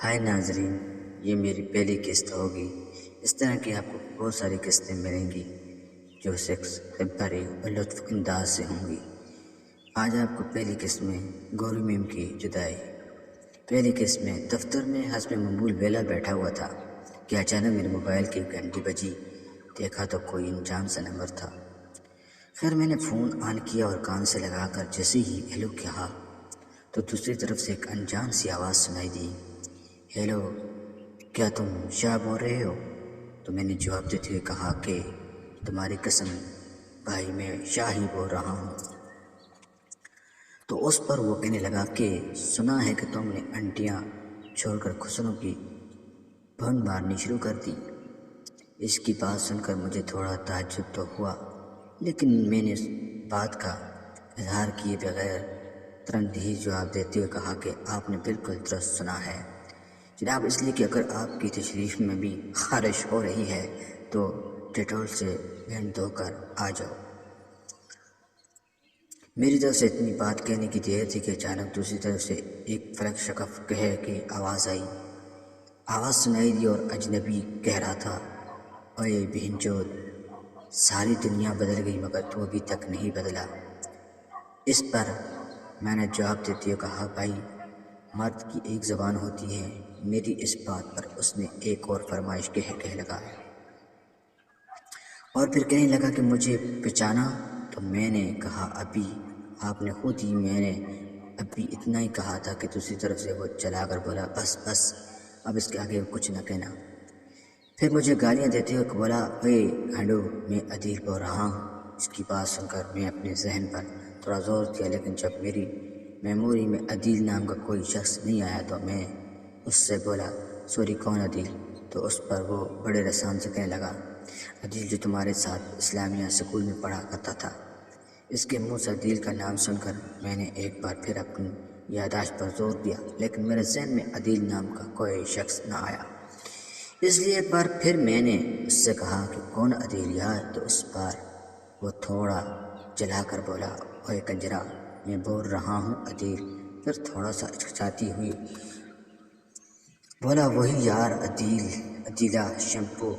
ہائے ناظرین، یہ میری پہلی قسط ہوگی۔ اس طرح کی آپ کو بہت ساری قسطیں ملیں گی جو سیکس سے بھری اور لطف انداز سے ہوں گی۔ آج آپ کو پہلی قسط میں گوری میم کی جدائی۔ پہلی قسط میں دفتر میں حسب معمول ویلا بیٹھا ہوا تھا کہ اچانک میرے موبائل کی گھنٹی بجی۔ دیکھا تو کوئی انجان سا نمبر تھا۔ خیر میں نے فون آن کیا اور کان سے لگا کر جیسے ہی ہیلو کہا تو دوسری طرف سے ایک انجان سی آواز سنائی دی۔ ہیلو، کیا تم شاہ بول رہے ہو؟ تو میں نے جواب دیتے ہوئے کہا کہ تمہاری قسم بھائی میں شاہ ہی بول رہا ہوں۔ تو اس پر وہ کہنے لگا کہ سنا ہے کہ تم نے انٹیاں چھوڑ کر خسروں کی بھن مارنی شروع کر دی۔ اس کی بات سن کر مجھے تھوڑا تعجب تو ہوا، لیکن میں نے اس بات کا اظہار کیے بغیر ترنت ہی جواب دیتے ہوئے کہا کہ آپ نے بالکل درست سنا ہے جناب، اس لیے کہ اگر آپ کی تشریف میں بھی خارش ہو رہی ہے تو ڈیٹول سے ہینڈ دھو کر آ جاؤ۔ میری طرف سے اتنی بات کہنے کی دیر تھی کہ اچانک دوسری طرف سے ایک فلک شکف کہے کی آواز آئی۔ آواز سنائی دی اور اجنبی کہہ رہا تھا، اوے بہن چود، ساری دنیا بدل گئی مگر تو ابھی تک نہیں بدلا۔ اس پر میں نے جواب دیتے ہوئے کہا، بھائی مرد کی ایک زبان ہوتی ہے۔ میری اس بات پر اس نے ایک اور فرمائش کہہ لگا اور پھر کہنے لگا کہ مجھے پہچانا؟ تو میں نے کہا، ابھی آپ نے خود ہی، میں نے ابھی اتنا ہی کہا تھا کہ دوسری طرف سے وہ چلا کر بولا، بس بس اب اس کے آگے کچھ نہ کہنا۔ پھر مجھے گالیاں دیتے ہوئے بولا، اوے گھنڈو، میں عدیل بول رہا ہوں۔ اس کی بات سن کر میں اپنے ذہن پر تھوڑا زور دیا، لیکن جب میری میموری میں عدیل نام کا کوئی شخص نہیں آیا تو میں اس سے بولا، سوری کون عدیل؟ تو اس پر وہ بڑے رسان سے کہنے لگا، عدیل جو تمہارے ساتھ اسلامیہ اسکول میں پڑھا کرتا تھا۔ اس کے منہ سے عدیل کا نام سن کر میں نے ایک بار پھر اپنی یادداشت پر زور دیا، لیکن میرے ذہن میں عدیل نام کا کوئی شخص نہ آیا۔ اس لیے ایک بار پھر میں نے اس سے کہا کہ کون عدیل یار؟ تو اس بار وہ تھوڑا جلا کر بولا، اوے کنجرا، میں بول رہا ہوں عدیل۔ پھر تھوڑا سا ہچکچاتی ہوئی بولا، وہی یار عدیل، عدیلہ شیمپو۔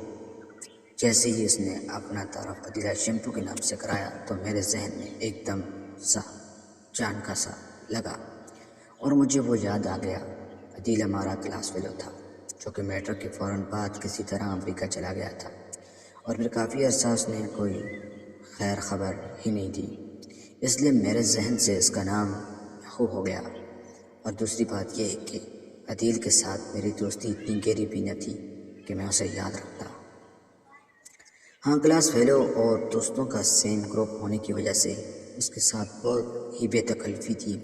جیسے ہی اس نے اپنا تعارف عدیلہ شیمپو کے نام سے کرایا تو میرے ذہن میں ایک دم سا جان کا سا لگا اور مجھے وہ یاد آ گیا۔ عدیل ہمارا کلاس فیلو تھا جو کہ میٹرک کے فوراً بعد کسی طرح امریکہ چلا گیا تھا اور پھر کافی عرصہ اس نے کوئی خیر خبر ہی نہیں دی، اس لیے میرے ذہن سے اس کا نام محو ہو گیا۔ اور دوسری بات یہ ہے کہ عدیل کے ساتھ میری دوستی اتنی گہری بھی نہ تھی کہ میں اسے یاد رکھتا۔ ہاں، کلاس فیلو اور دوستوں کا سیم گروپ ہونے کی وجہ سے اس کے ساتھ بہت ہی بے تکلفی تھی۔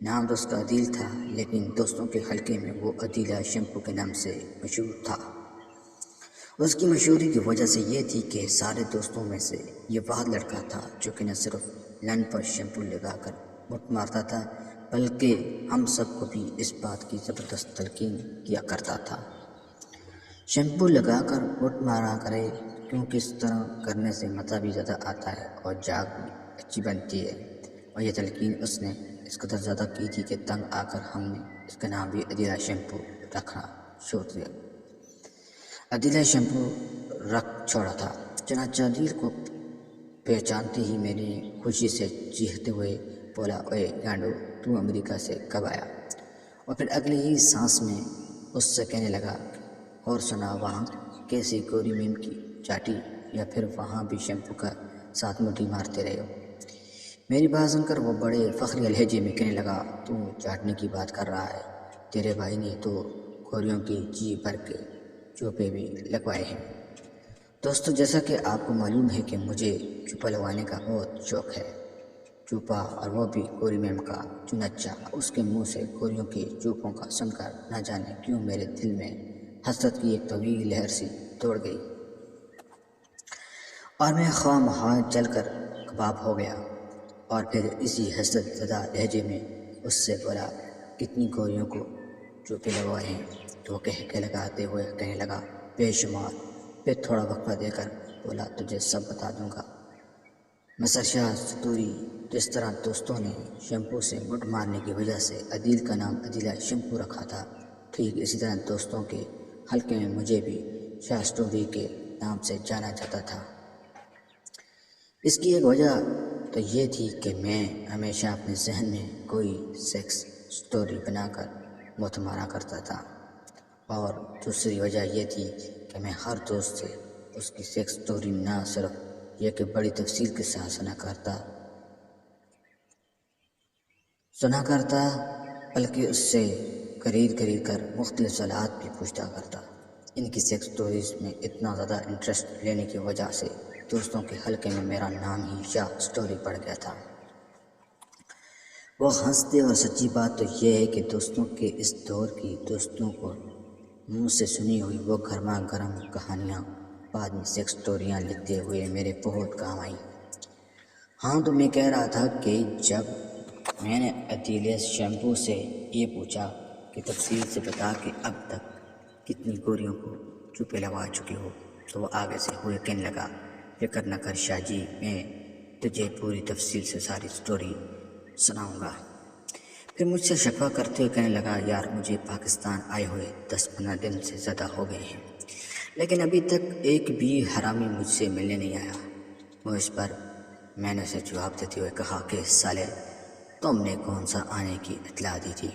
نام تو اس کا عدیل تھا، لیکن دوستوں کے حلقے میں وہ عدیلہ شیمپو کے نام سے مشہور تھا۔ اس کی مشہوری کی وجہ سے یہ تھی کہ سارے دوستوں میں سے یہ واحد لڑکا تھا جو کہ نہ صرف لن پر شیمپو لگا کر مٹ مارتا تھا بلکہ ہم سب کو بھی اس بات کی زبردست تلقین کیا کرتا تھا، شیمپو لگا کر مٹ مارا کرے کیونکہ اس طرح کرنے سے مزہ بھی زیادہ آتا ہے اور جاگ بھی اچھی بنتی ہے۔ اور یہ تلقین اس نے اس قدر زیادہ کی تھی کہ تنگ آ کر ہم نے اس کا نام بھی عدیلہ شیمپو رکھنا چھوڑ دیا، عدیلہ شیمپو رکھ چھوڑا تھا۔ چنانچہ عدیل کو پہچانتے ہی میں نے خوشی سے چیختے ہوئے بولا، اوے گانڈو، تو امریکہ سے کب آیا؟ اور پھر اگلی ہی سانس میں اس سے کہنے لگا، اور سنا وہاں کیسی گوری میم کی چاٹی، یا پھر وہاں بھی شیمپو کا ساتھ مٹھی مارتے رہے ہو؟ میری بات سن کر وہ بڑے فخری لہجے میں کہنے لگا، تو چاٹنے کی بات کر رہا ہے؟ تیرے بھائی نے تو گوریوں کی جی بھر کے چوپے بھی لگوائے ہیں۔ دوستو، جیسا کہ آپ کو معلوم ہے کہ مجھے چوپا لگوانے کا بہت شوق ہے، چوپا، اور وہ بھی گوری میم کا۔ چنانچہ اس کے منہ سے گوریوں کے چوپوں کا سن کر نہ جانے کیوں میرے دل میں حسرت کی ایک طویل لہر سی دوڑ گئی اور میں خواہ مخواہ جل کر کباب ہو گیا۔ اور پھر اسی حسرت زدہ لہجے میں اس سے بولا، کتنی گوریوں کو چوپے لگوائے ہیں؟ تو وہ کہہ لگاتے ہوئے کہنے لگا، بے شمار۔ پھر تھوڑا وقفہ دے کر بولا، تجھے سب بتا دوں گا مسر شاہ ستوری۔ جس طرح دوستوں نے شیمپو سے مٹ مارنے کی وجہ سے عدیل کا نام عدیلہ شیمپو رکھا تھا، ٹھیک اسی طرح دوستوں کے حلقے میں مجھے بھی شاہ اسٹوری کے نام سے جانا جاتا تھا۔ اس کی ایک وجہ تو یہ تھی کہ میں ہمیشہ اپنے ذہن میں کوئی سیکس اسٹوری بنا کر مت مارا کرتا تھا، اور دوسری وجہ یہ تھی کہ میں ہر دوست سے اس کی سیکس اسٹوری نہ صرف یہ کہ بڑی تفصیل کے ساتھ سنا کرتا بلکہ اس سے قرید کر مختلف سوالات بھی پوچھتا کرتا۔ ان کی سیکس اسٹوریز میں اتنا زیادہ انٹرسٹ لینے کی وجہ سے دوستوں کے حلقے میں میرا نام ہی شاہ اسٹوری پڑ گیا تھا۔ وہ ہنستے، اور سچی بات تو یہ ہے کہ دوستوں کے اس دور کی دوستوں کو منہ سے سنی ہوئی وہ گرما گرم کہانیاں بعد میں سیکس اسٹوریاں لکھتے ہوئے میرے بہت کام آئیں۔ ہاں، تو میں کہہ رہا تھا کہ جب میں نے عدیل شیمپو سے یہ پوچھا کہ تفصیل سے بتا کہ اب تک کتنی گوریوں کو چوپے لگا چکے ہو، تو وہ آگے سے ہوئے کہنے لگا، فکر نہ کر شاہ جی، میں تجھے پوری تفصیل سے ساری اسٹوری سناؤں گا۔ پھر مجھ سے شکوہ کرتے ہوئے کہنے لگا، یار مجھے پاکستان آئے ہوئے 10-15 دن سے زیادہ ہو گئے ہیں، لیکن ابھی تک ایک بھی حرامی مجھ سے ملنے نہیں آیا۔ وہ اس پر میں نے اسے جواب دیتے ہوئے کہا کہ سالے، تم نے کون سا آنے کی اطلاع دی تھی؟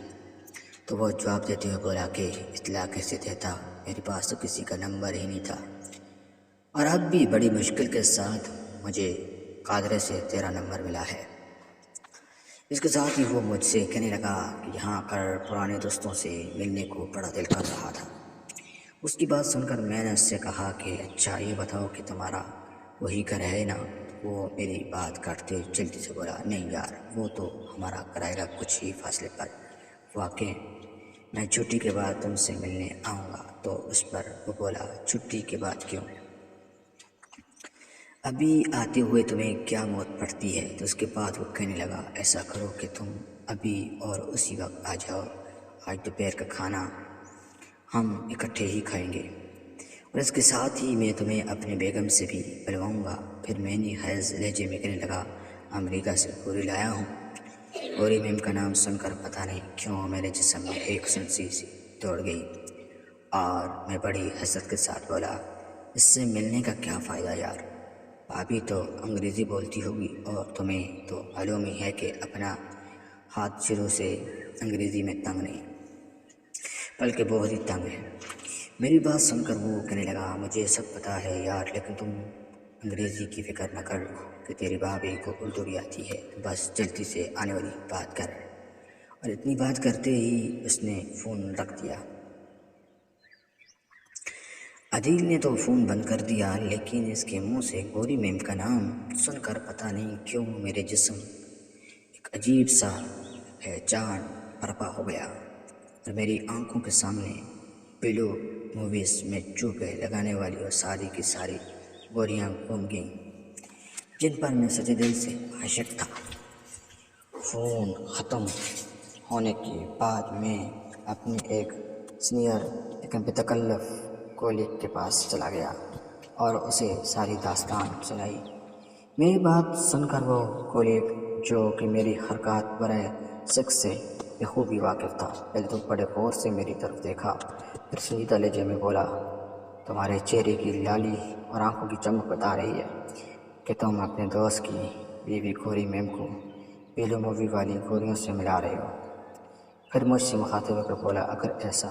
تو وہ جواب دیتے ہوئے بولا کہ اطلاع کیسے دیتا، میرے پاس تو کسی کا نمبر ہی نہیں تھا، اور اب بھی بڑی مشکل کے ساتھ مجھے قادرے سے تیرا نمبر ملا ہے۔ اس کے ساتھ ہی وہ مجھ سے کہنے لگا کہ یہاں کر پرانے دوستوں سے ملنے کو بڑا دل کر رہا تھا۔ اس کی بات سن کر میں نے اس سے کہا کہ اچھا یہ بتاؤ کہ تمہارا وہی گھر ہے نا؟ وہ میری بات کاٹتے جلدی سے بولا، نہیں یار، وہ تو ہمارا کرائے گا کچھ ہی فاصلے پر واقع، میں چھٹی کے بعد تم سے ملنے آؤں گا۔ تو اس پر وہ بولا، چھٹی کے بعد کیوں؟ ابھی آتے ہوئے تمہیں کیا موت پڑتی ہے؟ تو اس کے بعد وہ کہنے لگا، ایسا کرو کہ تم ابھی اور اسی وقت آ جاؤ، آج دوپہر کا کھانا ہم اکٹھے ہی کھائیں گے، اور اس کے ساتھ ہی میں تمہیں اپنے بیگم سے بھی بلواؤں گا۔ پھر میں نے حیض لہجے میں کہنے لگا، امریکہ سے گوری لایا ہوں۔ گوری میم کا نام سن کر پتہ نہیں کیوں میرے جسم میں ایک سنسی سی دوڑ گئی، اور میں بڑی حسرت کے ساتھ بولا، اس سے ملنے کا کیا فائدہ یار، بھابھی تو انگریزی بولتی ہوگی، اور تمہیں تو معلوم ہی ہے کہ اپنا ہاتھ شروع سے انگریزی میں تنگ نہیں، بلکہ بہت ہی تنگ ہے۔ میری بات سن کر وہ کہنے لگا، مجھے سب پتہ ہے یار، لیکن تم انگریزی کی فکر نہ کر کہ تیری بھابھی کو اردو بھی آتی ہے، بس جلدی سے آنے والی بات کر۔ اور اتنی بات کرتے ہی اس نے فون رکھ دیا۔ عدیل نے تو فون بند کر دیا، لیکن اس کے منہ سے گوری میم کا نام سن کر پتہ نہیں کیوں میرے جسم ایک عجیب سا پہچان برپا ہو گیا، اور میری آنکھوں کے سامنے پیلو موویز میں چوپے لگانے والی اور ساری کی ساری گوریاں گھوم گئیں جن پر میں سچے دل سے عاشق تھا۔ فون ختم ہونے کے بعد میں اپنے ایک سینئر لیکن بتکلف کولیگ کے پاس چلا گیا اور اسے ساری داستان سنائی۔ میری بات سن کر وہ کولیگ، جو کہ میری حرکات برائے سیکس سے بخوبی واقف تھا، پہلے تو بڑے غور سے میری طرف دیکھا، پھر سنجیدہ لہجے میں بولا، تمہارے چہرے کی لالی اور آنکھوں کی چمک بتا رہی ہے کہ تم اپنے دوست کی بیوی گوری میم کو پیلو مووی والی گوریوں سے ملا رہے ہو۔ پھر مجھ سے مخاطب ہو کر بولا، اگر ایسا